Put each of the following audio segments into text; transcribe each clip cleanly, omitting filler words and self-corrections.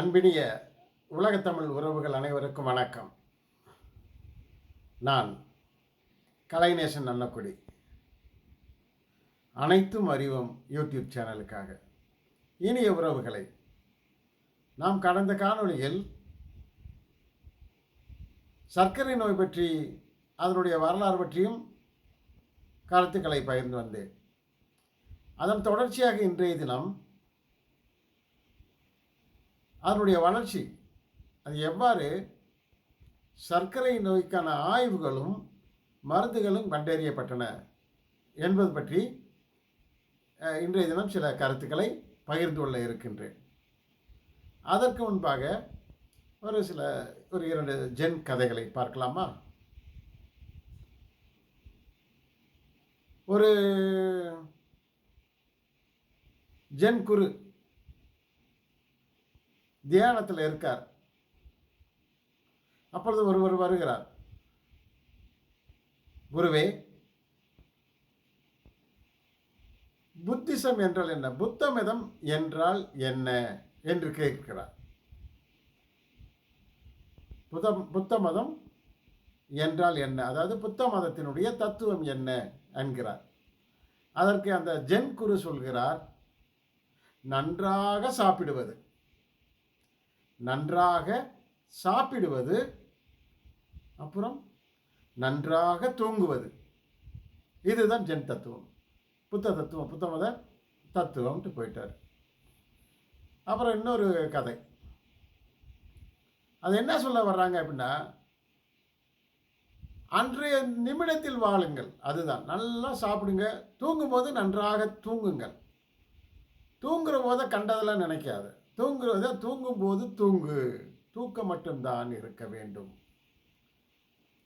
அன்பினிய உலகத்தமிழ் உறவுகள் அனைவருக்கும் வணக்கம். நான் கலைநேசன் நல்லக்குடி. அனைத்தும் அறிவோம் யூடியூப் சேனலுக்காக இனிய உறவுகளை, நாம் கடந்த காணொளியில் சர்க்கரை நோய் பற்றி, அதனுடைய வரலாறு பற்றியும் கருத்துக்களை பகிர்ந்து வந்தேன். அதன் தொடர்ச்சியாக இன்றைய தினம் அதனுடைய வளர்ச்சி, அது எவ்வாறு சர்க்கரை நோய்க்கான ஆய்வுகளும் மருந்துகளும் கண்டறியப்பட்டன என்பது பற்றி இன்றைய தினம் சில கருத்துக்களை பகிர்ந்து கொள்ள இருக்கின்றேன். அதற்கு முன்பாக ஒரு 2 ஜென் கதைகளை பார்க்கலாமா? ஒரு ஜென் குரு தியானத்தில் இருக்கார். அப்பொழுது ஒருவர் வருகிறார். குருவே, புத்திசம் என்றால் என்ன, புத்த மதம் என்றால் என்ன என்று கேட்கிறார். புத்த மதம் என்றால் என்ன, அதாவது புத்த மதத்தினுடைய தத்துவம் என்ன என்கிறார். அதற்கு அந்த ஜென் குரு சொல்கிறார், நன்றாக சாப்பிடுவது, நன்றாக சாப்பிடுவது, அப்புறம் நன்றாக தூங்குவது. இதுதான் ஜென் தத்துவம், புத்த தத்துவம், புத்த மத தத்துவம்ட்டு போயிட்டார். அப்புறம் இன்னொரு கதை. அது என்ன சொல்ல வர்றாங்க அப்படின்னா, அன்றைய நிமிடத்தில் வாழுங்கள். அதுதான், நல்லா சாப்பிடுங்க, தூங்கும்போது நன்றாக தூங்குங்கள். தூங்குற போதை கண்டதெல்லாம் நினைக்காது. தூங்கும்போது தூக்கம் மட்டும்தான் இருக்க வேண்டும்.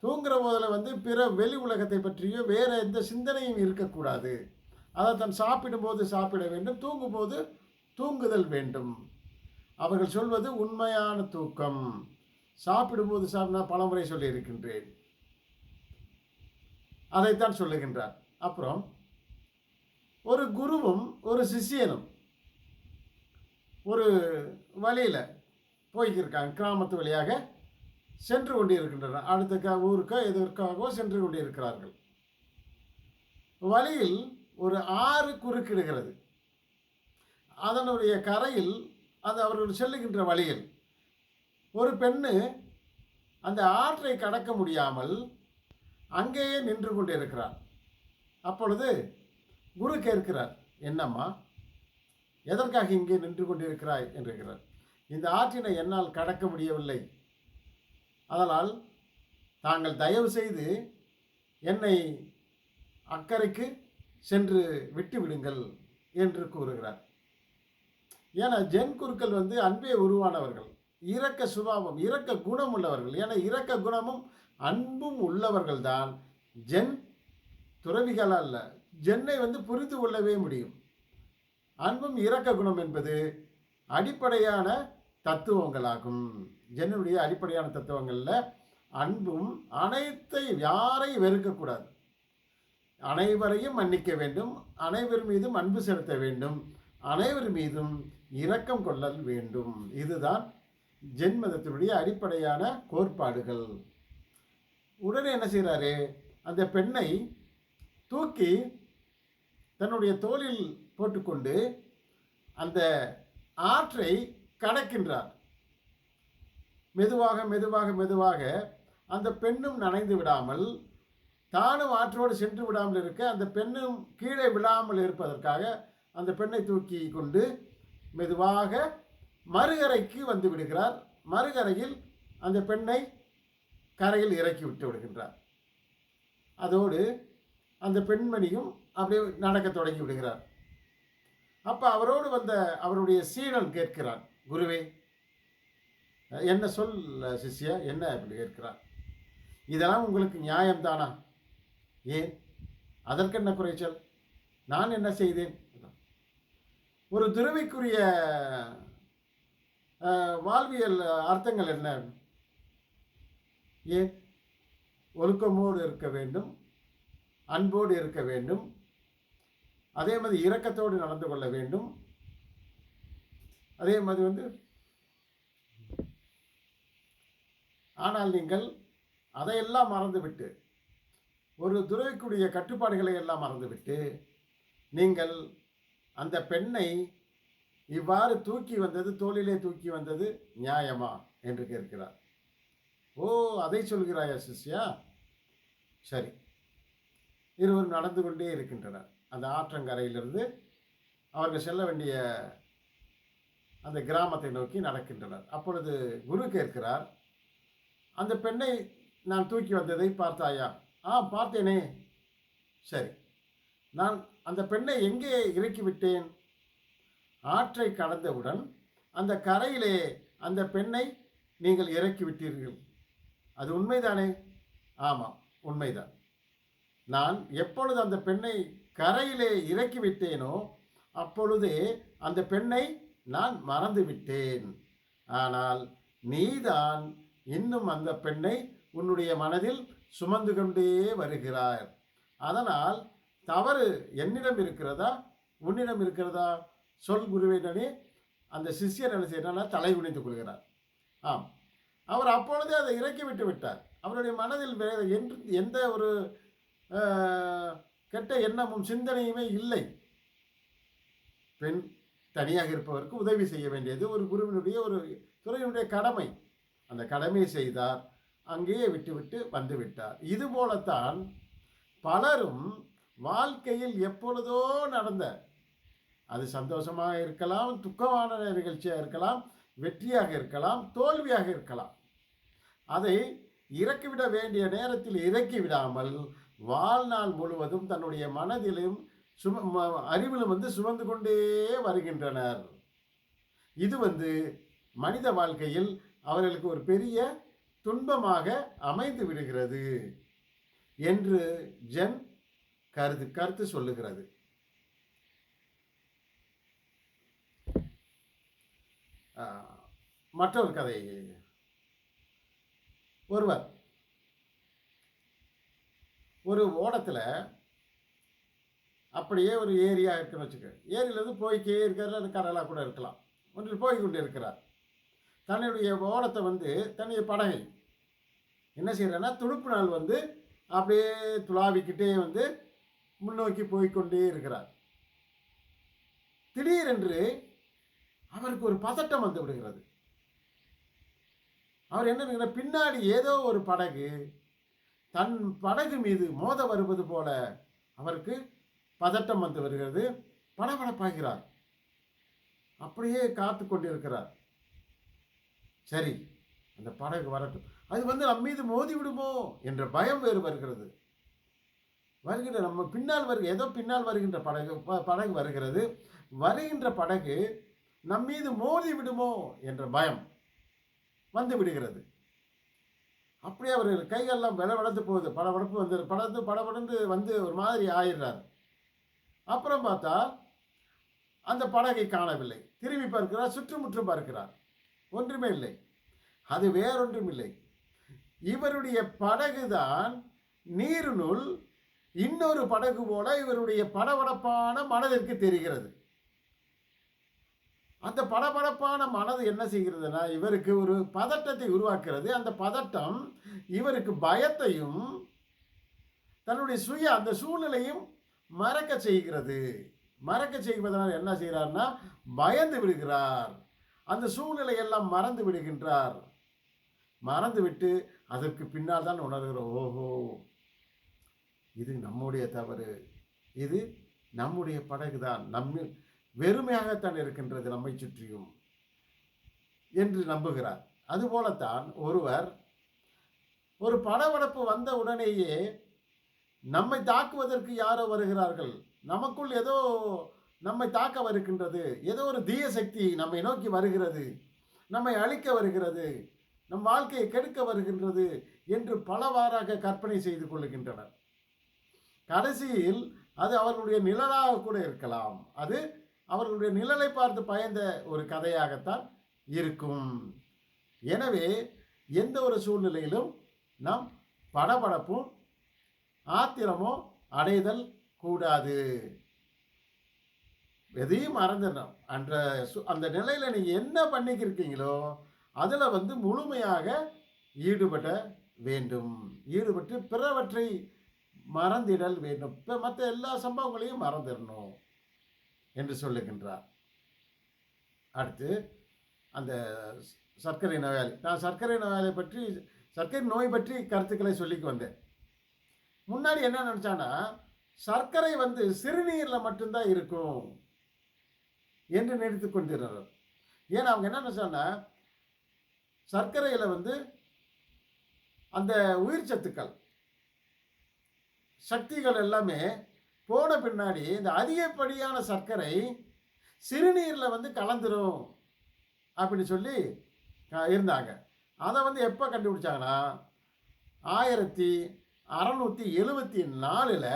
தூங்குற போதில் பிற வெளி உலகத்தை பற்றியோ வேற எந்த சிந்தனையும் இருக்கக்கூடாது. அதை தான் சாப்பிடும்போது சாப்பிட வேண்டும், தூங்கும்போது தூங்குதல் வேண்டும். அவர்கள் சொல்வது உண்மையான தூக்கம். சாப்பிடும்போது நான் பலமுறை சொல்லியிருக்கின்றேன், அதைத்தான் சொல்லுகின்றார். அப்புறம் ஒரு குருவும் ஒரு சிஷியனும் ஒரு வழியில் போய்க்கிருக்காங்க. கிராமத்து வழியாக சென்று கொண்டிருக்கின்றனர். அடுத்த ஊருக்கோ எதற்காகவோ சென்று கொண்டிருக்கிறார்கள். வழியில் ஒரு ஆறு குறுக்கிடுகிறது. அதனுடைய கரையில், அது அவர்கள் செல்லுகின்ற வழியில் ஒரு பெண்ணு அந்த ஆற்றை கடக்க முடியாமல் அங்கேயே நின்று கொண்டிருக்கிறார். அப்பொழுது குரு கேட்கிறார், என்னம்மா, எதற்காக இங்கே நின்று கொண்டிருக்கிறாய் என்றார். இந்த ஆற்றினை என்னால் கடக்க முடியவில்லை, அதனால் தாங்கள் தயவு செய்து என்னை அக்கறைக்கு சென்று விட்டு விடுங்கள் என்று கூறுகிறார். ஏன்னா ஜென் குருக்கள் அன்பே உருவானவர்கள், இரக்க சுபாவம், இரக்க குணம் உள்ளவர்கள். ஏன்னா இரக்க குணமும் அன்பும் உள்ளவர்கள் தான் ஜென் துறவிகள் அல்ல. ஜென்னை புரிந்து கொள்ளவே முடியும். அன்பும் இரக்க குணம் என்பது அடிப்படையான தத்துவங்களாகும். ஜென்னுடைய அடிப்படையான தத்துவங்களில் அன்பும், யாரையும் வெறுக்கக்கூடாது, அனைவரையும் மன்னிக்க வேண்டும், அனைவர் மீதும் அன்பு செலுத்த வேண்டும், அனைவர் மீதும் இரக்கம் கொள்ளல் வேண்டும். இதுதான் ஜென் மதத்தினுடைய அடிப்படையான கோட்பாடுகள். உடனே என்ன செய்கிறாரு, அந்த பெண்ணை தூக்கி தன்னுடைய தோளில் போட்டுக்கொண்டு அந்த ஆற்றை கடக்கின்றார். மெதுவாக மெதுவாக மெதுவாக அந்த பெண்ணும் நனைந்து விடாமல், தானும் ஆற்றோடு சென்று விடாமல் இருக்க, அந்த பெண்ணும் கீழே விழாமல் இருப்பதற்காக அந்த பெண்ணை தூக்கி கொண்டு மெதுவாக மறுகரைக்கு வந்து விடுகிறார். மறுகரையில் அந்த பெண்ணை கரையில் இறக்கி விட்டு விடுகின்றார். அதோடு அந்த பெண்மணியும் அப்படியே நடக்க தொடங்கி விடுகிறார். அப்போ அவரோடு வந்த அவருடைய சீடன் கேட்கிறான், குருவே, என்ன சொல் சிஷ்யா, என்ன அப்படி கேட்கிறார். இதெல்லாம் உங்களுக்கு நியாயம்தானா? ஏன், அதற்கு என்ன குறைச்சல்? நான் என்ன செய்தேன்? ஒரு துறவிக்குரிய வாழ்வியல் அர்த்தங்கள் என்ன? ஏன், ஒழுக்கமோடு இருக்க வேண்டும், அன்போடு இருக்க வேண்டும், அதே மாதிரி இரக்கத்தோடு நடந்து கொள்ள வேண்டும், அதே மாதிரி ஆனால் நீங்கள் அதையெல்லாம் மறந்துவிட்டு, ஒரு துறவிக்குரிய கட்டுப்பாடுகளை எல்லாம் மறந்துவிட்டு, நீங்கள் அந்த பெண்ணை இவ்வாறு தூக்கி வந்தது, தோளிலே தூக்கி வந்தது நியாயமா என்று கேட்கிறார். ஓ, அதை சொல்கிறாயா சிஷ்யா? சரி. இருவரும் நடந்து கொண்டே இருக்கின்றனர். அந்த ஆற்றங்கரையிலிருந்து அவர்கள் செல்ல வேண்டிய அந்த கிராமத்தை நோக்கி நடக்கின்றனர். அப்பொழுது குரு கேட்கிறார், அந்த பெண்ணை நான் தூக்கி வந்ததை பார்த்தாயா? பார்த்தேனே. சரி, நான் அந்த பெண்ணை எங்கே இறக்கிவிட்டேன்? ஆற்றை கடந்தவுடன் அந்த கரையிலே அந்த பெண்ணை நீங்கள் இறக்கிவிட்டீர்கள். அது உண்மைதானே? ஆமாம், உண்மைதான். நான் எப்பொழுது அந்த பெண்ணை கரையிலே இறக்கிவிட்டேனோ அப்பொழுதே அந்த பெண்ணை நான் மறந்துவிட்டேன். ஆனால் நீதான் இன்னும் அந்த பெண்ணை உன்னுடைய மனதில் சுமந்து கொண்டே வருகிறாய். அதனால் தவறு என்னிடம் இருக்கிறதா, உன்னிடம் இருக்கிறதா? சொல் குருவினே. அந்த சிஷ்யர் என்ன செய்யறானா, தலை குனிந்து கொள்கிறார். ஆம், அவர் அப்பொழுதே அதை இறக்கி விட்டு விட்டார். அவருடைய மனதில் வேறு எந்த ஒரு கெட்ட எண்ணமும் சிந்தனையுமே இல்லை. பெண் தனியாக இருப்பவருக்கு உதவி செய்ய வேண்டியது ஒரு குருவினுடைய, ஒரு துறையினுடைய கடமை. அந்த கடமையை செய்தார், அங்கேயே விட்டுவிட்டு வந்து விட்டார். இது போலத்தான் பலரும் வாழ்க்கையில் எப்பொழுதோ நடந்த, அது சந்தோஷமாக இருக்கலாம், துக்கமான நிகழ்ச்சியாக இருக்கலாம், வெற்றியாக இருக்கலாம், தோல்வியாக இருக்கலாம், அதை இறக்கிவிட வேண்டிய நேரத்தில் இறக்கிவிடாமல் வாழ்நாள் முழுவதும் தன்னுடைய மனதிலும் அறிவிலும் சுமந்து கொண்டே வருகின்றனர். இது மனித வாழ்க்கையில் அவர்களுக்கு ஒரு பெரிய துன்பமாக அமைந்து விடுகிறது என்று ஜென் கருத்து சொல்லுகிறது. மற்றொரு கதை. ஒருவர் ஒரு ஓடத்தில், அப்படியே ஒரு ஏரியா இருக்குன்னு வச்சுக்க, ஏரியிலேருந்து போய்க்கே இருக்கிறார், கடலாக கூட இருக்கலாம், ஒன்றில் போய் கொண்டு இருக்கிறார். தன்னுடைய ஓடத்தை தன்னுடைய படகை என்ன செய்கிறான்னா, துடுப்பு நாள் அப்படியே துளாவிக்கிட்டே முன்னோக்கி போய்கொண்டே இருக்கிறார். திடீரென்று அவருக்கு ஒரு பதட்டம் வந்து விடுகிறது. அவர் என்ன நினைக்கிற, பின்னாடி ஏதோ ஒரு படகு தன் படகு மீது மோத வருவது போல அவருக்கு பதட்டம் வந்து வருகிறது. படபடப்பாகிறார். அப்படியே காத்து கொண்டிருக்கிறார். சரி, அந்த படகு வரட்டும், அது நம் மீது மோதி விடுமோ என்ற பயம் வேறு வருகிறது. நம்ம பின்னால் ஏதோ பின்னால் வருகின்ற படகு வருகிறது. வருகின்ற படகு நம் மீது மோதி விடுமோ என்ற பயம் வந்து விடுகிறது. அப்படியே அவர் கைகள்லாம் விளவெடுத்து போகுது. படபடந்து ஒரு மாதிரி ஆயிடுறார். அப்புறம் பார்த்தா அந்த படகை காணவில்லை. திரும்பி பார்க்கிறார், சுற்றுமுற்றும் பார்க்கிறார், ஒன்றுமே இல்லை. அது வேறொன்றும் இல்லை, இவருடைய படகுதான் நீரினுள் இன்னொரு படகு போல இவருடைய படபடப்பான மனதிற்கு தெரிகிறது. அந்த படபடப்பான மனது என்ன செய்கிறதுனா, இவருக்கு ஒரு பதட்டத்தை உருவாக்குறது. அந்த பதட்டம் இவருக்கு பயத்தையும் தன்னுடைய அந்த சூழ்நிலையும் மறக்க செய்கிறது. மறக்க செய்வதனால் என்ன செய்கிறார்னா, பயந்து விடுகிறார். அந்த சூழ்நிலையெல்லாம் மறந்து விடுகின்றார். மறந்து விட்டு அதற்கு பின்னால் தான் உணர்கிறோம், ஓஹோ, இது நம்முடைய தவறு, இது நம்முடைய படகுதான், வெறுமையாகத்தான் இருக்கின்றது நம்மை சுற்றியும் என்று நம்புகிறார். அதுபோலத்தான் ஒருவர் ஒரு படபடப்பு வந்த உடனேயே நம்மை தாக்குவதற்கு யாரோ வருகிறார்கள், நமக்குள் ஏதோ நம்மை தாக்க வருகின்றது, ஏதோ ஒரு தீய சக்தி நம்மை நோக்கி வருகிறது, நம்மை அழிக்க வருகிறது, நம் வாழ்க்கையை கெடுக்க வருகின்றது என்று பலவாறாக கற்பனை செய்து கொள்ளுகின்றனர். கடைசியில் அது அவர்களுடைய நிழலாக கூட இருக்கலாம். அது அவர்களுடைய நிழலை பார்த்து பயந்த ஒரு கதையாகத்தான் இருக்கும். எனவே எந்த ஒரு சூழ்நிலையிலும் நாம் படபடப்பும் ஆத்திரமோ அடைதல் கூடாது. எதையும் மறந்துடணும். அந்த நிலையில் நீங்கள் என்ன பண்ணிக்கிருக்கீங்களோ அதில் முழுமையாக ஈடுபட வேண்டும். ஈடுபட்டு பிறவற்றை மறந்திடல் வேண்டும். இப்போ மற்ற எல்லா சம்பவங்களையும் மறந்துடணும் என்று சொல்லுகின்றார். அடுத்து அந்த சர்க்கரை நோயாளி, நான் சர்க்கரை நோயாளி பற்றி, சர்க்கரை நோய் பற்றி கருத்துக்களை சொல்லிக்கு வந்தேன். முன்னாடி என்ன நினச்சான்னா, சர்க்கரை சிறுநீரில் மட்டும்தான் இருக்கும் என்று நினைத்து கொண்டிருந்தார். ஏன்னா அவங்க என்ன நினச்சாங்கன்னா, சர்க்கரையில் அந்த உயிர் சத்துக்கள் சக்திகள் எல்லாமே போன பின்னாடி இந்த அதிகப்படியான சர்க்கரை சிறுநீரில் கலந்துரும் அப்படின்னு சொல்லி இருந்தாங்க. அதை எப்போ கண்டுபிடிச்சாங்கன்னா 1674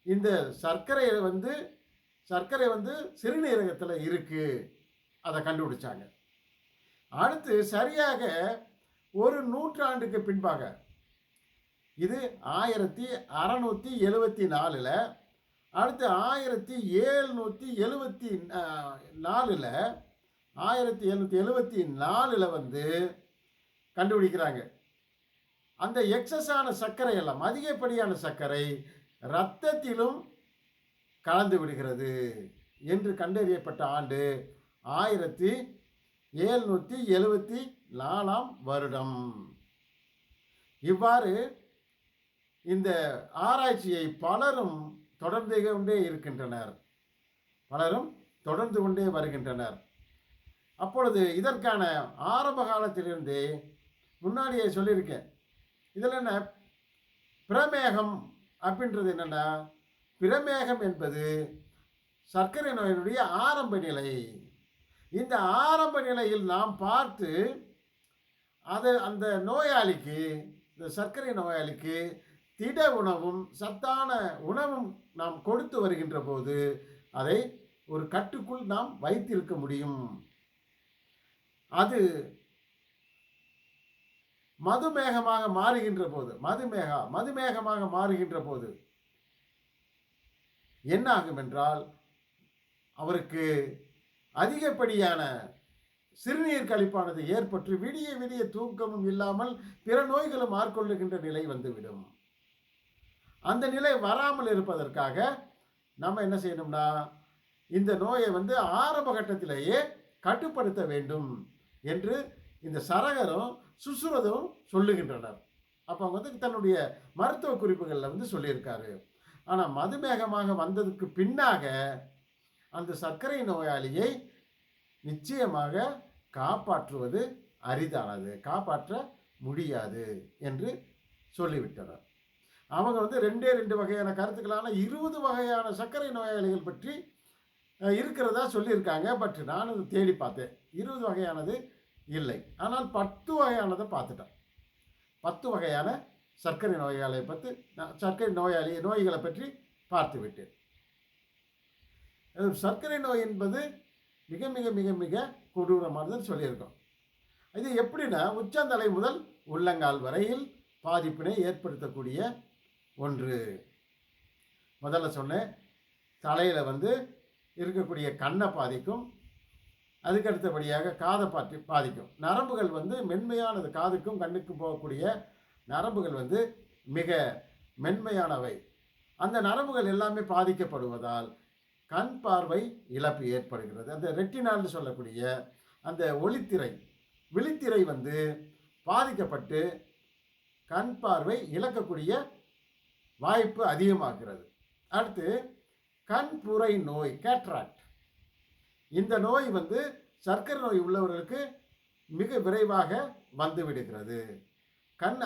இந்த சர்க்கரை சிறுநீரகத்தில் இருக்கு, அதை கண்டுபிடிச்சாங்க. அடுத்து சரியாக ஒரு நூற்றாண்டுக்கு பின்பாக, இது 1674, அடுத்து 1774 கண்டுபிடிக்கிறாங்க. அந்த எக்ஸஸான சர்க்கரை எல்லாம், அதிகப்படியான சர்க்கரை இரத்தத்திலும் கலந்து விடுகிறது என்று கண்டறியப்பட்ட ஆண்டு 1774 வருடம். இவ்வாறு இந்த ஆராய்ச்சியை பலரும் தொடர்ந்து கொண்டே இருக்கின்றனர், பலரும் தொடர்ந்து கொண்டே வருகின்றனர். அப்பொழுது இதற்கான ஆரம்ப காலத்திலிருந்து முன்னாடியே சொல்லியிருக்கேன். இதில் என்ன பிரமேகம் அப்படின்றது என்னென்னா, பிரமேகம் என்பது சர்க்கரை நோயினுடைய ஆரம்ப நிலை. இந்த ஆரம்ப நிலையில் நாம் பார்த்து அந்த நோயாளிக்கு, இந்த சர்க்கரை நோயாளிக்கு திட உணவும் சத்தான உணவும் நாம் கொடுத்து வருகின்ற போது அதை ஒரு கட்டுக்குள் நாம் வைத்திருக்க முடியும். அது மதுமேகமாக மாறுகின்ற போது என்ன ஆகும் என்றால், அவருக்கு அதிகப்படியான சிறுநீர் கழிப்பானது ஏற்பட்டு விடிய விடிய தூக்கமும் இல்லாமல் பிற நோய்களும் ஆட்கொள்ளுகின்ற நிலை வந்துவிடும். அந்த நிலை வராமல் இருப்பதற்காக நம்ம என்ன செய்யணும்னா, இந்த நோயை ஆரம்ப கட்டத்திலேயே கட்டுப்படுத்த வேண்டும் என்று இந்த சரகரும் சுசுரதும் சொல்லுகின்றனர். அப்போ அவங்க தன்னுடைய மருத்துவ குறிப்புகளில் சொல்லியிருக்காரு. ஆனால் மதுமேகமாக வந்ததுக்கு பின்னாக அந்த சர்க்கரை நோயாளியை நிச்சயமாக காப்பாற்றுவது அரிதானது, காப்பாற்ற முடியாது என்று சொல்லிவிட்டனர். அவங்க 2 வகையான கருத்துக்களான 20 வகையான சர்க்கரை நோயாளிகள் பற்றி இருக்கிறதா சொல்லியிருக்காங்க. பட் நான் அதை தேடி பார்த்தேன், 20 வகையானது இல்லை. ஆனால் 10 வகையானதை பார்த்துட்டேன். 10 வகையான சர்க்கரை நோய்களை பற்றி பார்த்து விட்டேன். சர்க்கரை நோய் என்பது மிக மிக மிக மிக கொடூரமானதுன்னு சொல்லியிருக்கோம். இது எப்படின்னா, உச்சந்தலை முதல் உள்ளங்கால் வரையில் பாதிப்பினை ஏற்படுத்தக்கூடிய ஒன்று. முதல்ல சொன்னேன், தலையில் இருக்கக்கூடிய கண்ணை பாதிக்கும், அதுக்கு அடுத்தபடியாக காதை பாதிக்கும். நரம்புகள் மென்மையானது, காதுக்கும் கண்ணுக்கும் போகக்கூடிய நரம்புகள் மிக மென்மையானவை. அந்த நரம்புகள் எல்லாமே பாதிக்கப்படுவதால் கண் பார்வை இழப்பு ஏற்படுகிறது. அந்த ரெட்டினால்னு சொல்லக்கூடிய அந்த ஒளித்திரை, விழித்திரை பாதிக்கப்பட்டு கண் பார்வை இழக்கக்கூடிய வாய்ப்பு அதிகமாகிறது. அடுத்து கண்புரை நோய், கேட்ராக்ட். இந்த நோய் சர்க்கரை நோய் உள்ளவர்களுக்கு மிக விரைவாக வந்துவிடுகிறது.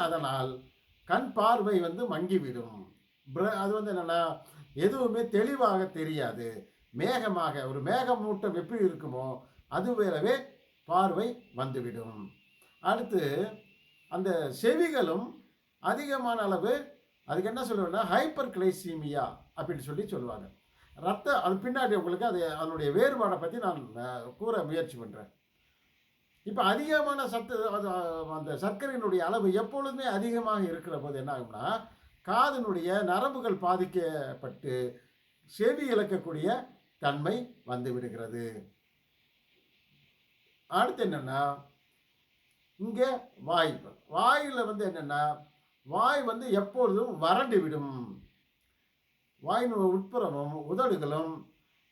அதனால் கண் பார்வை மங்கிவிடும். அது என்னென்னா, எதுவுமே தெளிவாக தெரியாது. மேகமாக, ஒரு மேகமூட்டம் எப்படி இருக்குமோ அது வேறவே பார்வை வந்துவிடும். அடுத்து அந்த செவிகளும் அதிகமான அளவு, அதுக்கு என்ன சொல்லுவாங்கன்னா ஹைப்பர் கிளைசீமியா அப்படின்னு சொல்லுவாங்க. அது பின்னாடி உங்களுக்கு அதனுடைய வேறுபாடை பற்றி நான் கூற முயற்சி பண்ணுறேன். இப்போ அதிகமான அந்த சர்க்கரையினுடைய அளவு எப்பொழுதுமே அதிகமாக இருக்கிற போது என்ன ஆகும்னா, காதினுடைய நரம்புகள் பாதிக்கப்பட்டு செவி இழக்கக்கூடிய தன்மை வந்து விடுகிறது. அடுத்து என்னன்னா, இங்கே வாய். வாயில் வந்து என்னென்னா, வாய் வந்து எப்பொழுதும் வறண்டு விடும். வாயின் உட்புறமும் உதடுகளும்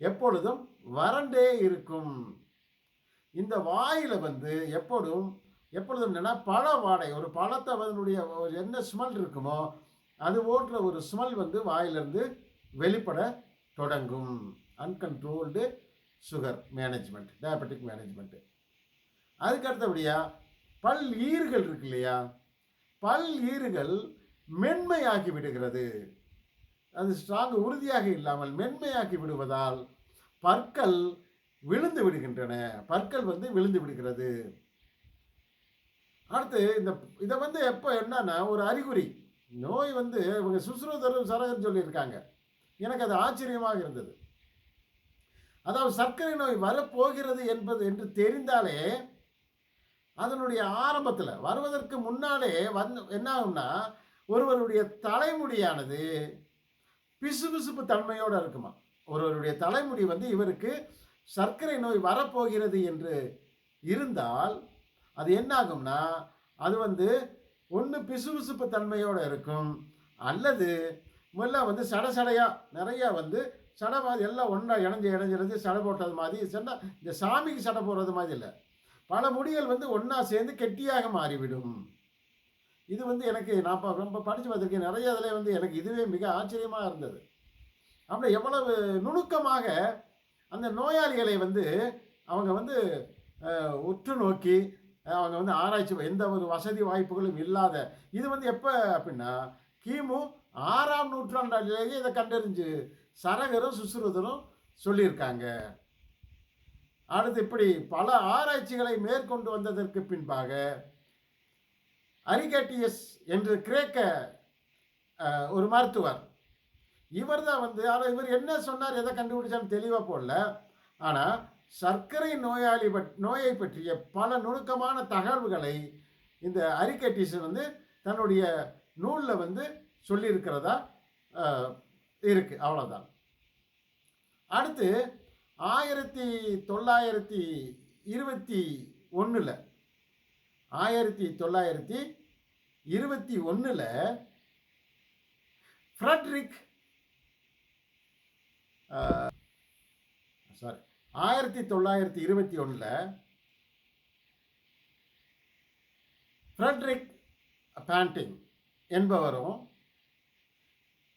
எப்பொழுதும் வறண்டே இருக்கும். இந்த வாயில் வந்து எப்பொழுதும் என்னென்னா பழ வாடை, ஒரு பழத்தை அதனுடைய என்ன ஸ்மெல் இருக்குமோ அது போன்ற ஒரு ஸ்மெல் வந்து வாயிலிருந்து வெளிப்பட தொடங்கும். Uncontrolled sugar management, diabetic management. அதுக்கு அடுத்தபடியாக பல் ஈறுகள் இருக்கு இல்லையா, பல் ஈறுகள் மென்மையாக்கி விடுகிறது. அது ஸ்ட்ராங் உறுதியாக இல்லாமல் மென்மையாக்கி விடுவதால் பற்கள் விழுந்து விடுகின்றன. பற்கள் வந்து விழுந்து விடுகிறது. அடுத்து இதை வந்து எப்போ என்னன்னா ஒரு அறிகுறி நோய் வந்து இவங்க சுசுறுதரும் சரகன்னு சொல்லியிருக்காங்க. எனக்கு அது ஆச்சரியமாக இருந்தது. அதாவது சர்க்கரை நோய் வரப்போகிறது என்று தெரிந்தாலே அதனுடைய ஆரம்பத்தில் வருவதற்கு முன்னாலே என்ன ஆகும்னா ஒருவருடைய தலைமுடியானது பிசுபிசுப்பு தன்மையோடு இருக்குமா. ஒருவருடைய தலைமுடி வந்து இவருக்கு சர்க்கரை நோய் வரப்போகிறது என்று இருந்தால் அது என்ன ஆகும்னா அது வந்து ஒன்று பிசுபிசுப்பு தன்மையோடு இருக்கும், அல்லது முதல்ல வந்து சடையாக நிறையா வந்து சடை மாதிரி எல்லாம் ஒன்றா இணைஞ்சிருந்து சடை போட்டது மாதிரி சொன்னால் இந்த சாமிக்கு சடை போடுறது மாதிரி இல்லை, பல முடிகள் வந்து ஒன்றா சேர்ந்து கெட்டியாக மாறிவிடும். இது வந்து எனக்கு நான் ரொம்ப படித்து பார்த்துருக்கேன் நிறைய. அதில் வந்து எனக்கு இதுவே மிக ஆச்சரியமாக இருந்தது. அப்படி எவ்வளவு நுணுக்கமாக அந்த நோயாளிகளை வந்து அவங்க வந்து உற்று நோக்கி அவங்க வந்து ஆராய்ச்சி, எந்த ஒரு வசதி வாய்ப்புகளும் இல்லாத இது வந்து எப்போ அப்படின்னா கிமு 6ஆம் நூற்றாண்டிலேயே இதை கண்டறிஞ்சு சரகரும் சுசுறுதரும் சொல்லியிருக்காங்க. அடுத்து இப்படி பல ஆராய்ச்சிகளை மேற்கொண்டு வந்ததற்கு பின்பாக அரிகேட்டியஸ் என்று கிரேக்க ஒரு மருத்துவர், இவர் தான் வந்து இவர் என்ன சொன்னார் எதை கண்டுபிடிச்சான்னு தெளிவாக போடல. ஆனால் சர்க்கரை நோயை பற்றிய பல நுணுக்கமான தகவல்களை இந்த அரிகேட்டிஸ் வந்து தன்னுடைய நூலில் வந்து சொல்லியிருக்கிறதா இருக்குது. அவ்வளோதான். அடுத்து 1921 ஃப்ரெட்ரிக் 1921 ஃப்ரெட்ரிக் பேண்டிங் என்பவரும்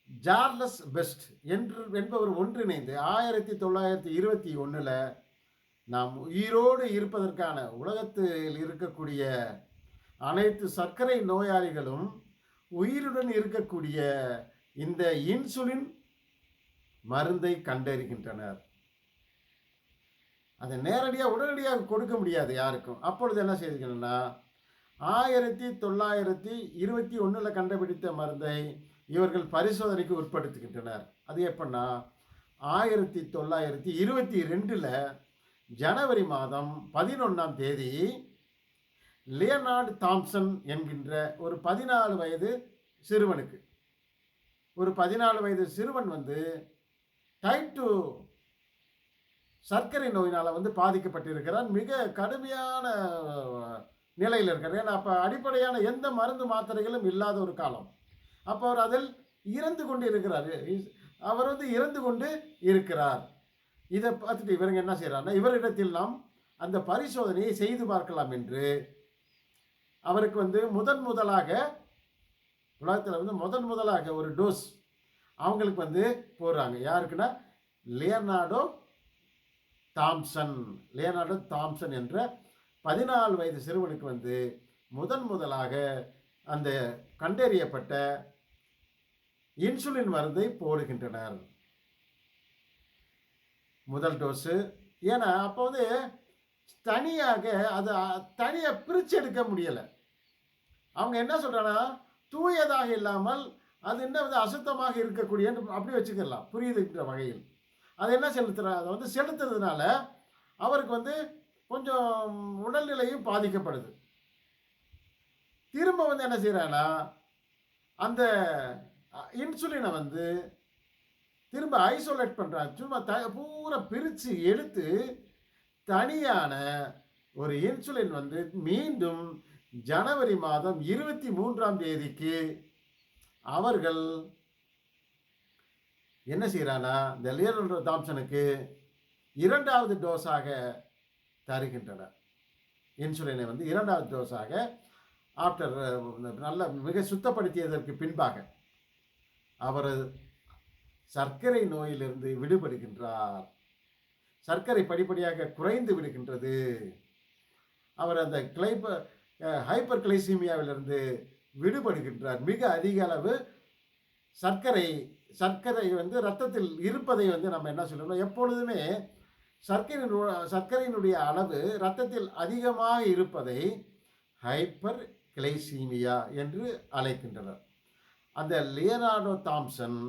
சார்லஸ் பெஸ்ட் என்பவர் ஒன்றிணைந்து 1921 நாம் உயிரோடு இருப்பதற்கான உலகத்தில் இருக்கக்கூடிய அனைத்து சர்க்கரை நோயாளிகளும் உயிருடன் இருக்கக்கூடிய இந்த இன்சுலின் மருந்தை கண்டறிகின்றனர். அதை நேரடியாக உடனடியாக கொடுக்க முடியாது யாருக்கும். அப்பொழுது என்ன செய்திருக்கணும்னா 1921 கண்டுபிடித்த மருந்தை இவர்கள் பரிசோதனைக்கு உட்படுத்துகின்றனர். அது எப்படின்னா 1922 ஜனவரி மாதம் 11ஆம் தேதி லியனார்டு தாம்சன் என்கின்ற ஒரு 14 வயது சிறுவன் வந்து டைப் 2 சர்க்கரை நோயினால் வந்து பாதிக்கப்பட்டிருக்கிறார். மிக கடுமையான நிலையில் இருக்கிறார். ஏன்னா அப்போ அடிப்படையான எந்த மருந்து மாத்திரைகளும் இல்லாத ஒரு காலம். அப்போ அவர் அதில் இறந்து கொண்டு இருக்கிறார். இதை பார்த்துட்டு இவருங்க என்ன செய்கிறாருன்னா இவரிடத்தில் நாம் அந்த பரிசோதனையை செய்து பார்க்கலாம் என்று அவருக்கு வந்து உலகத்தில் வந்து முதலாக ஒரு டோஸ் அவங்களுக்கு வந்து போடுறாங்க. யாருக்குன்னா லியனார்டோ தாம்சன் என்ற 14 வயது சிறுவனுக்கு வந்து முதலாக அந்த கண்டறியப்பட்ட இன்சுலின் மருந்தை போடுகின்றனர். முதல் டோஸு. ஏன்னா அப்போ வந்து தனியாக பிரித்து எடுக்க முடியலை. அவங்க என்ன சொல்கிறாங்கன்னா தூயதாக இல்லாமல் அது என்ன வந்து அசுத்தமாக இருக்கக்கூடிய அப்படி வச்சுக்கலாம், புரியுதுன்ற வகையில் அது என்ன அதை வந்து செலுத்துறதுனால அவருக்கு வந்து கொஞ்சம் உடல்நிலையும் பாதிக்கப்படுது. திரும்ப வந்து என்ன செய்கிறாங்கன்னா அந்த இன்சுலினை வந்து திரும்ப ஐசோலேட் பண்ணுறாங்க. சும்மா பூரா பிரித்து எடுத்து தனியான ஒரு இன்சுலின் வந்து மீண்டும் ஜனவரி மாதம் 23ஆம் தேதிக்கு அவர்கள் என்ன செய்கிறானா, இந்த லியனார்டோ தாம்சனுக்கு 2வது டோஸாக தருகின்றனர். இன்சுலினை வந்து 2வது டோஸாக ஆஃப்டர் நல்ல மிக சுத்தப்படுத்தியதற்கு பின்பாக அவர் சர்க்கரை நோயிலிருந்து விடுபடுகின்றார். சர்க்கரை படிப்படியாக குறைந்து விடுகின்றது. அவர் அந்த ஹைப்பர் கிளைசீமியாவிலிருந்து விடுபடுகின்றார். மிக அதிக அளவு சர்க்கரை வந்து ரத்தத்தில் இருப்பதை வந்து நம்ம என்ன சொல்லணும், எப்பொழுதுமே சர்க்கரையினுடைய அளவு ரத்தத்தில் அதிகமாக இருப்பதை ஹைப்பர் கிளைசீமியா என்று அழைக்கின்றனர். அந்த லியனார்டோ தாம்சன்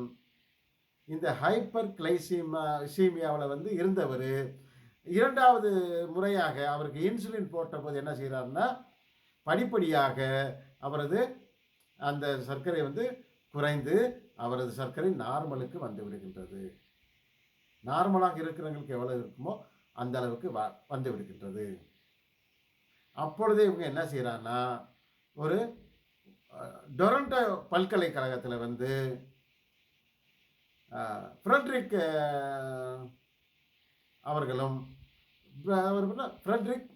இந்த ஹைப்பர் கிளைசீமியாவில் வந்து இருந்தவர் 2வது முறையாக அவருக்கு இன்சுலின் போட்ட போது என்ன செய்கிறாருன்னா, படிப்படியாக அவரது அந்த சர்க்கரை வந்து குறைந்து அவரது சர்க்கரை நார்மலுக்கு வந்து விடுகின்றது. நார்மலாக இருக்கிறவங்களுக்கு எவ்வளவு இருக்குமோ அந்த அளவுக்கு வந்து விடுகின்றது. அப்பொழுதே இவங்க என்ன செய்கிறாங்கன்னா, ஒரு டொரண்டோ பல்கலைக்கழகத்தில் வந்து ஃப்ரெட்ரிக் அவர்களும் ஃப்ரெட்ரிக்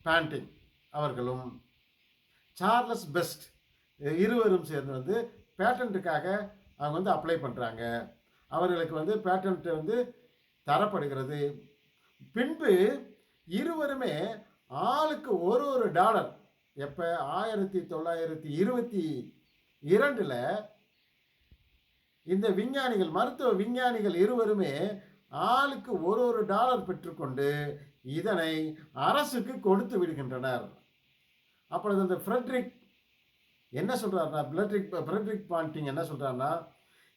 பேண்டிங் அவர்களும் சார்லஸ் பெஸ்ட் இருவரும் சேர்ந்து வந்து பேட்டன்ட்டுக்காக அவங்க வந்து அப்ளை பண்ணுறாங்க. அவர்களுக்கு வந்து பேட்டன்ட் வந்து தரப்படுகிறது. பின்பு இருவருமே ஆளுக்கு ஒரு டாலர், எப்போ 1922 இந்த விஞ்ஞானிகள், மருத்துவ விஞ்ஞானிகள் இருவருமே ஆளுக்கு ஒரு டாலர் பெற்றுக்கொண்டு இதனை அரசுக்கு கொடுத்து விடுகின்றனர். அப்பொழுது அந்த ஃப்ரெட்ரிக் என்ன சொல்றாருன்னா, ஃப்ரெட்ரிக் பாண்டிங் என்ன சொல்றாருன்னா,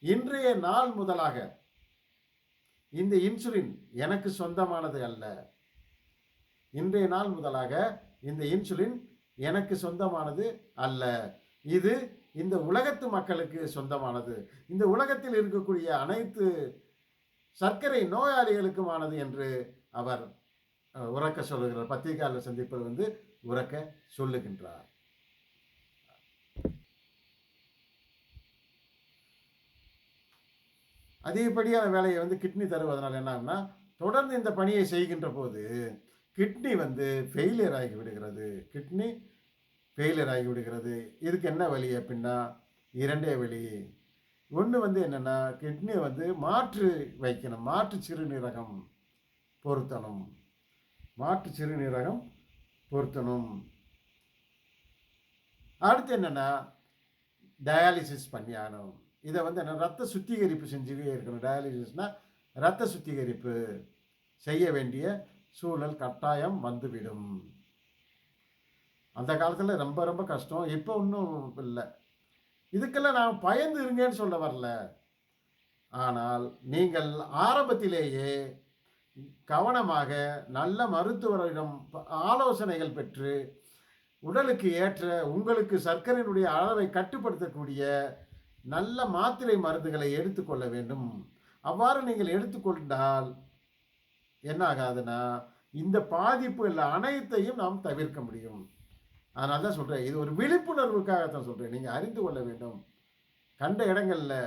இன்றைய நாள் முதலாக இந்த இன்சுலின் எனக்கு சொந்தமானது அல்ல. இன்றைய நாள் முதலாக இந்த இன்சுலின் எனக்கு சொந்தமானது அல்ல. இது இந்த உலகத்து மக்களுக்கு சொந்தமானது. இந்த உலகத்தில் இருக்கக்கூடிய அனைத்து சர்க்கரை நோயாளிகளுக்குமானது என்று அவர் உரக்க சொல்லுகிறார். பத்திரிகையாளர் சந்திப்பது வந்து உரக்க சொல்லுகின்றார். அதிகப்படியான வேலையை வந்து கிட்னி தருவதனால் என்னன்னா, தொடர்ந்து இந்த பணியை செய்கின்ற போது கிட்னி வந்து ஃபெயிலியர் ஆகி விடுகிறது. இதுக்கு என்ன வழி அப்படின்னா, 2 வழி. ஒன்று வந்து என்னென்னா, கிட்னியை வந்து மாற்று வைக்கணும், மாற்று சிறுநீரகம் பொருத்தணும். அடுத்து என்னென்னா, டயாலிசிஸ் பண்ணியாகணும். இதை வந்து என்ன, ரத்த சுத்திகரிப்பு செஞ்சுட்டே இருக்கணும். டயாலிசிஸ்னால் ரத்த சுத்திகரிப்பு செய்ய வேண்டிய சூழல் கட்டாயம் வந்துவிடும். அந்த காலத்தில் ரொம்ப ரொம்ப கஷ்டம். இப்போ ஒன்றும் இல்லை. இதுக்கெல்லாம் நான் பயந்து இருங்கன்னு சொல்ல வரல. ஆனால் நீங்கள் ஆரம்பத்திலேயே கவனமாக நல்ல மருத்துவரிடம் ஆலோசனைகள் பெற்று உடலுக்கு ஏற்ற, உங்களுக்கு சர்க்கரையினுடைய அளவை கட்டுப்படுத்தக்கூடிய நல்ல மாத்திரை மருந்துகளை எடுத்துக்கொள்ள வேண்டும். அவ்வாறு நீங்கள் எடுத்துக்கொண்டால் என்ன ஆகாதுன்னா, இந்த பாதிப்புகள் அனைத்தையும் நாம் தவிர்க்க முடியும். அதனால தான் சொல்கிறேன், இது ஒரு விழிப்புணர்வுக்காகத்தான் சொல்கிறேன். நீங்கள் அறிந்து கொள்ள வேண்டும். கண்ட இடங்களில்,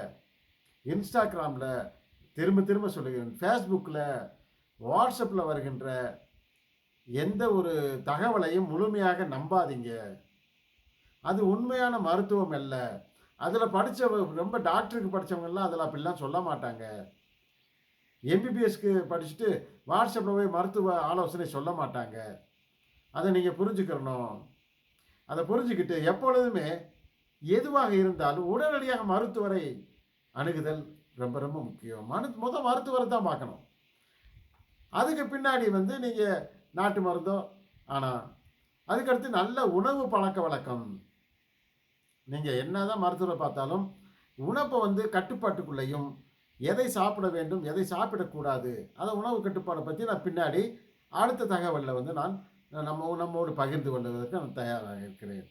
இன்ஸ்டாகிராமில் திரும்ப சொல்லுகிறேன், ஃபேஸ்புக்கில், வாட்ஸ்அப்பில் வருகின்ற எந்த ஒரு தகவலையும் முழுமையாக நம்பாதீங்க. அது உண்மையான மருத்துவம் அல்ல. அதில் ரொம்ப டாக்டருக்கு படித்தவங்கெல்லாம் அதில் அப்படிலாம் சொல்ல மாட்டாங்க. எம்பிபிஎஸ்க்கு படிச்சுட்டு வாட்ஸ்அப்பில் போய் மருத்துவ ஆலோசனை சொல்ல மாட்டாங்க. அதை நீங்கள் புரிஞ்சுக்கிறணும். அதை புரிஞ்சுக்கிட்டு எப்பொழுதுமே எதுவாக இருந்தாலும் உடனடியாக மருத்துவரை அணுகுதல் ரொம்ப ரொம்ப முக்கியம். முதல் மருத்துவரை தான் பார்க்கணும். அதுக்கு பின்னாடி வந்து நீங்கள் நாட்டு மருந்தோ. ஆனால் அதுக்கடுத்து நல்ல உணவு பழக்க வழக்கம். நீங்கள் என்ன தான் மருத்துவரை பார்த்தாலும் உணவை வந்து கட்டுப்பாட்டுக்குள்ளேயும், எதை சாப்பிட வேண்டும் எதை சாப்பிடக்கூடாது, அதை உணவு கட்டுப்பாடை பற்றி நான் பின்னாடி அடுத்த தகவலில் வந்து நான் நம்மோடு பகிர்ந்து கொள்வதற்கு நான் தயாராக இருக்கிறேன்.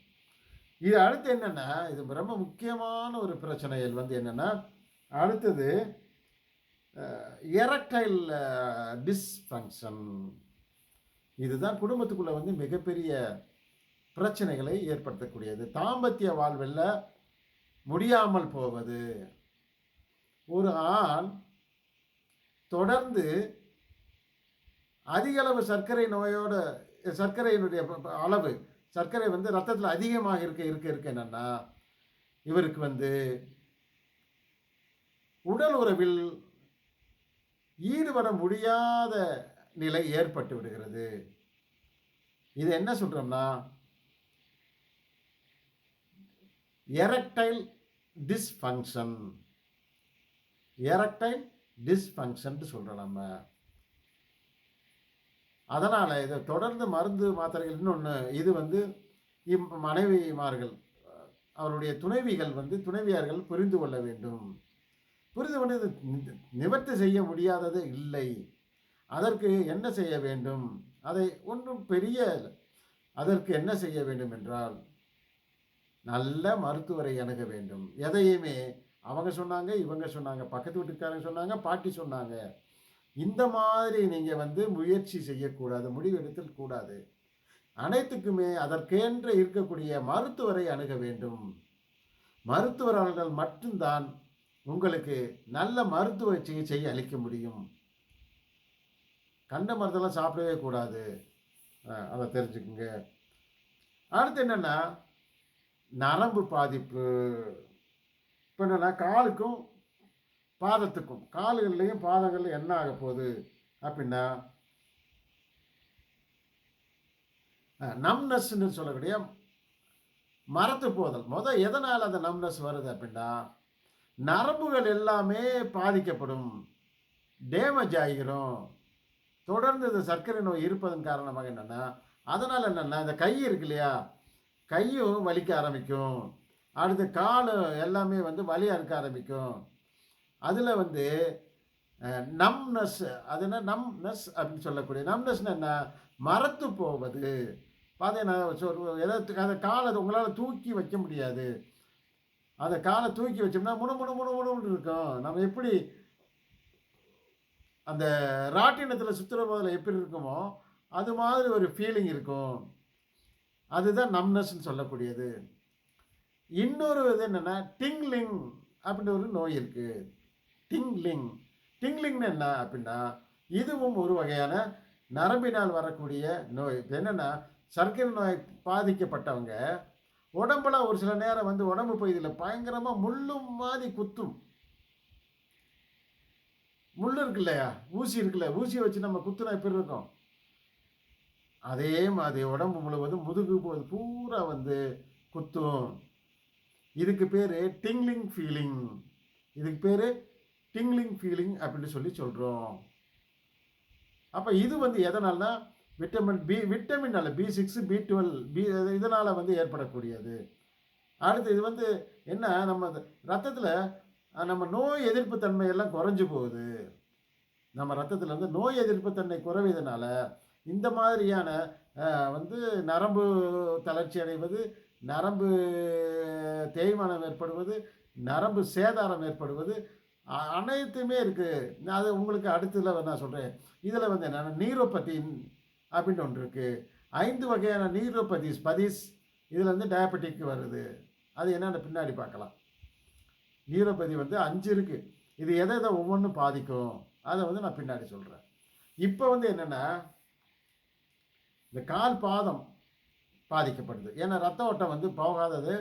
இது அடுத்து என்னென்னா, இது ரொம்ப முக்கியமான ஒரு பிரச்சனைகள் வந்து என்னென்னா, அடுத்தது எரக்டைல் டிஸ்ஃபங்க்ஷன். இதுதான் குடும்பத்துக்குள்ளே வந்து மிகப்பெரிய பிரச்சனைகளை ஏற்படுத்தக்கூடியது. தாம்பத்திய வாழ்வில் முடியாமல் போவது. ஒரு ஆண் தொடர்ந்து அதிக அளவு சர்க்கரை நோயோட சர்க்கரையினுடைய அளவு சர்க்கரை வந்து ரத்தத்தில் அதிகமாக இருக்க என்னன்னா இவருக்கு வந்து உடல் உறவில் ஈடுபட முடியாத நிலை ஏற்பட்டு விடுகிறது. இது என்ன சொல்றோம்னா எரக்டைல் டிஸ்ஃபங்க்ஷன். எரக்டைல் டிஸ்ஃபங்க்ஷன் சொல்றோம் நம்ம. அதனால் இதை தொடர்ந்து மருந்து மாத்திரைகள் இன்னொன்று இது வந்து மனைவிமார்கள் அவருடைய துணைவிகள் வந்து துணைவியார்கள் புரிந்து கொள்ள வேண்டும். புரிந்து கொண்டு நிவர்த்தி செய்ய முடியாதது இல்லை. அதற்கு என்ன செய்ய வேண்டும்? அதை ஒன்றும் பெரிய அதற்கு என்ன செய்ய வேண்டும் என்றால் நல்ல மருத்துவரை அணுக வேண்டும். எதையுமே அவங்க சொன்னாங்க, இவங்க சொன்னாங்க, பக்கத்து வீட்டுக்காரங்க சொன்னாங்க, பாட்டி சொன்னாங்க, இந்த மாதிரி நீங்கள் வந்து முயற்சி செய்யக்கூடாது, முடிவெடுத்தல் கூடாது. அனைத்துக்குமே அதற்கென்று இருக்கக்கூடிய மருத்துவரை அணுக வேண்டும். மருத்துவர்கள் மட்டும்தான் உங்களுக்கு நல்ல மருத்துவ சிகிச்சை அளிக்க முடியும். கண்ட மருந்தெல்லாம் சாப்பிடவே கூடாது, அதை தெரிஞ்சுக்குங்க. அடுத்து என்னென்னா நரம்பு பாதிப்பு. இப்போ என்னென்னா காலுக்கும் பாதத்துக்கும் கால்கள்லையும் பாதங்கள்லையும் என்ன ஆக போகுது அப்படின்னா நம்னஸ்ன்னு சொல்லக்கூடிய மரத்து போதல். எதனால் அந்த நம்னஸ் வருது அப்படின்னா நரம்புகள் எல்லாமே பாதிக்கப்படும், டேமேஜ் ஆகிரும். தொடர்ந்து இந்த சர்க்கரை நோய் இருப்பதன் காரணமாக என்னென்னா அதனால் என்னென்னா இந்த கை இருக்கு இல்லையா, கையும் வலிக்க ஆரம்பிக்கும். அடுத்து கால் எல்லாமே வந்து வலியாக இருக்க ஆரம்பிக்கும். அதில் வந்து நம்னஸ், அது என்ன நம்னஸ் அப்படின்னு சொல்லக்கூடிய நம்னஸ்ன்னு என்ன மரத்து போவது. பார்த்தீங்கன்னா எதாவது அந்த காலை உங்களால் தூக்கி வைக்க முடியாது. அந்த காலை தூக்கி வச்சோம்னா முணுமுணுன்னு இருக்கும். நம்ம எப்படி அந்த ராட்டினத்தில் சுற்றுற போதில் எப்படி இருக்குமோ அது மாதிரி ஒரு ஃபீலிங் இருக்கும். அதுதான் நம்னஸ்ன்னு சொல்லக்கூடியது. இன்னொரு இது என்னென்னா டிங்லிங் அப்படின்ற ஒரு நோய் இருக்குது. டிங்லிங்னு என்ன அப்படின்னா இதுவும் ஒரு வகையான நரம்பினால் வரக்கூடிய நோய். என்னென்னா சர்க்கரை நோய் பாதிக்கப்பட்டவங்க உடம்புல ஒரு சில நேரம் வந்து உடம்பு பகுதியில் பயங்கரமாக முள்ளும் மாதிரி குத்தும். முள் இருக்கு இல்லையா, ஊசி இருக்குல்ல, ஊசியை வச்சு நம்ம குத்துனா எப்படி இருக்கும், அதே மாதிரி உடம்பு முழுவதும் முதுகு போது பூரா வந்து குத்தும். இதுக்கு பேர் டிங்லிங் ஃபீலிங். இதுக்கு பேர் டிங்லிங் ஃபீலிங் அப்படின்னு சொல்கிறோம். அப்போ இது வந்து எதனால்னா விட்டமினால் B6 B12 இதனால் வந்து ஏற்படக்கூடியது. அடுத்து இது வந்து என்ன, நம்ம ரத்தத்தில் நம்ம நோய் எதிர்ப்பு தன்மை எல்லாம் குறைஞ்சி போகுது. நம்ம ரத்தத்தில் வந்து நோய் எதிர்ப்பு தன்மை குறைவதனால இந்த மாதிரியான வந்து நரம்பு தளர்ச்சி அடைவது, நரம்பு தேய்மானம் ஏற்படுவது, நரம்பு சேதாரம் ஏற்படுவது அனைத்துமே இருக்குது. அது உங்களுக்கு அடுத்ததில் நான் சொல்கிறேன். இதில் வந்து என்னென்னா நீரோபதி அப்படின்னு ஒன்று இருக்குது. 5 வகையான நீரோபதிஸ் இதில் வந்து டயபெட்டிக் வருது. அது என்னென்ன பின்னாடி பார்க்கலாம். நீரோபதி வந்து 5 இருக்குது. இது எதை ஒவ்வொன்றும் பாதிக்கும் அதை வந்து நான் பின்னாடி சொல்கிறேன். இப்போ வந்து என்னென்னா இந்த கால் பாதம் பாதிக்கப்படுது. ஏன்னா ரத்த ஓட்டம் வந்து போகாதது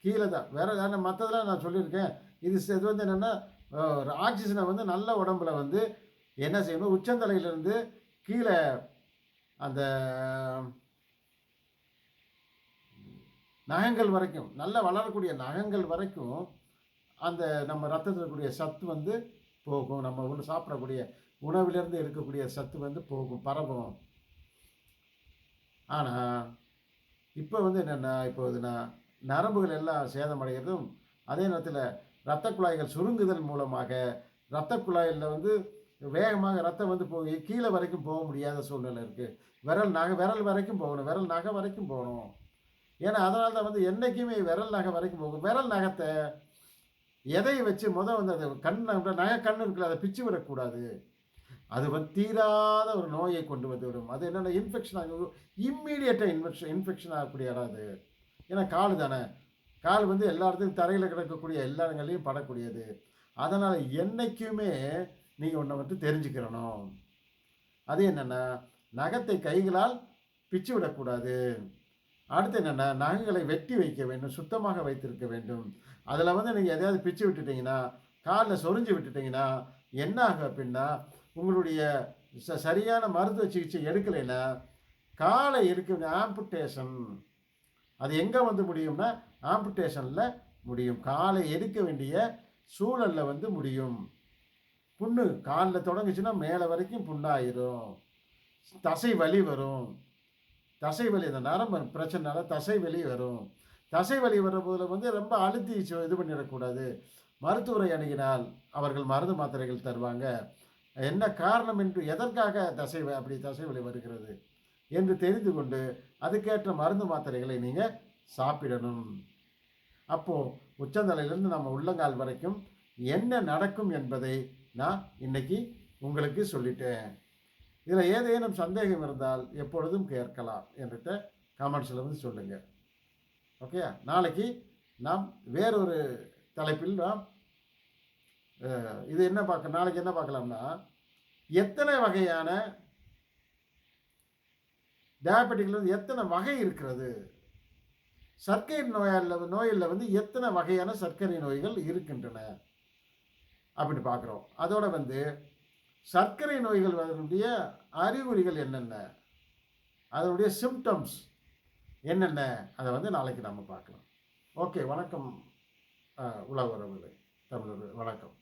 கீழே தான். வேறு மற்றதெல்லாம் நான் சொல்லியிருக்கேன். இது வந்து என்னென்னா ஆக்சிஜனை வந்து நல்ல உடம்புல வந்து என்ன செய்யணும், உச்சந்தலையிலேருந்து கீழே அந்த நகங்கள் வரைக்கும், நல்ல வளரக்கூடிய நகங்கள் வரைக்கும் அந்த நம்ம ரத்தத்தில் இருக்கக்கூடிய சத்து வந்து போகும். நம்ம சாப்பிடக்கூடிய உணவிலிருந்து இருக்கக்கூடிய சத்து வந்து போகும், பரவும். ஆனால் இப்போ வந்து என்னென்னா இப்போதுனா நரம்புகள் எல்லாம் சேதமடைகிறதும், அதே நேரத்தில் இரத்த குழாய்கள் சுருங்குதல் மூலமாக இரத்த குழாயில் வந்து வேகமாக ரத்தம் வந்து போய் கீழே வரைக்கும் போக முடியாத சூழ்நிலை இருக்குது. விரல் வரைக்கும் போகணும், விரல் நகை வரைக்கும் போகணும். ஏன்னா அதனால தான் வந்து என்றைக்குமே விரல் நகை வரைக்கும் போகும். விரல் நகத்தை எதை வச்சு வந்து அது கண் இருக்குல்ல, அதை பிச்சு விடக்கூடாது. அது வந்து தீராத ஒரு நோயை கொண்டு வந்து விடும். அது என்னென்ன இன்ஃபெக்ஷன் ஆகும், இம்மீடியட்டாக இன்ஃபெக்ஷன் ஆகக்கூடிய இடம் அது. ஏன்னா கால் தானே, கால் வந்து எல்லா இடத்துலையும் தரையில் கிடக்கக்கூடிய எல்லா இடங்கள்லையும் படக்கூடியது. அதனால் என்றைக்குமே நீங்கள் ஒன்றை வந்து தெரிஞ்சுக்கிறணும். அது என்னென்னா, நகத்தை கைகளால் பிச்சு விடக்கூடாது. அடுத்து என்னென்னா, நகங்களை வெட்டி வைக்க வேண்டும், சுத்தமாக வைத்திருக்க வேண்டும். அதில் வந்து நீங்கள் எதையாவது பிச்சு விட்டுட்டிங்கன்னா, காலில் சொரிஞ்சு விட்டுட்டிங்கன்னா என்ன ஆகும் அப்படின்னா, உங்களுடைய சரியான மருத்துவ சிகிச்சை எடுக்கலைன்னா காலை இருக்க ஆம்புடேஷன், அது எங்கே வந்து முடியும்னா ஆம்புடேஷனில் முடியும். காலை எடுக்க வேண்டிய சூழலில் வந்து முடியும். புண்ணு காலில் தொடங்குச்சுன்னா மேலே வரைக்கும் புண்ணாயிரும். தசை வலி வரும். தசை வலி, இந்த நரம்பு பிரச்சனைனால தசை வலி வரும். தசை வலி வரும்போதில் வந்து ரொம்ப அழுத்தி இது பண்ணிடக்கூடாது. மருத்துவரை அணுகினால் அவர்கள் மருந்து மாத்திரைகள் தருவாங்க. என்ன காரணம் என்று, எதற்காக தசை வலி வருகிறது என்று தெரிந்து கொண்டு அதுக்கேற்ற மருந்து மாத்திரைகளை நீங்கள் சாப்பிடணும். அப்போது உச்சந்தலையிலிருந்து நம்ம உள்ளங்கால் வரைக்கும் என்ன நடக்கும் என்பதை நான் இன்னைக்கு உங்களுக்கு சொல்லிட்டேன். இதில் ஏதேனும் சந்தேகம் இருந்தால் எப்பொழுதும் கேட்கலாம் என்கிட்ட கமெண்ட்ஸில் வந்து சொல்லுங்கள். ஓகே, நாளைக்கு நாம் வேறொரு தலைப்பில் நாம் இது என்ன நாளைக்கு என்ன பார்க்கலாம்னா, எத்தனை வகையான டயபெட்டிக்ல வந்து எத்தனை வகை இருக்கிறது, சர்க்கரை நோயில் வந்து எத்தனை வகையான சர்க்கரை நோய்கள் இருக்கின்றன அப்படி பார்க்குறோம். அதோட வந்து சர்க்கரை நோய்கள் வரக்கூடிய அறிகுறிகள் என்னென்ன, அதனுடைய சிம்டம்ஸ் என்னென்ன, அதை வந்து நாளைக்கு நம்ம பார்க்கலாம். ஓகே, வணக்கம் உலக உறவுகளே, தமிழர்கள் வணக்கம்.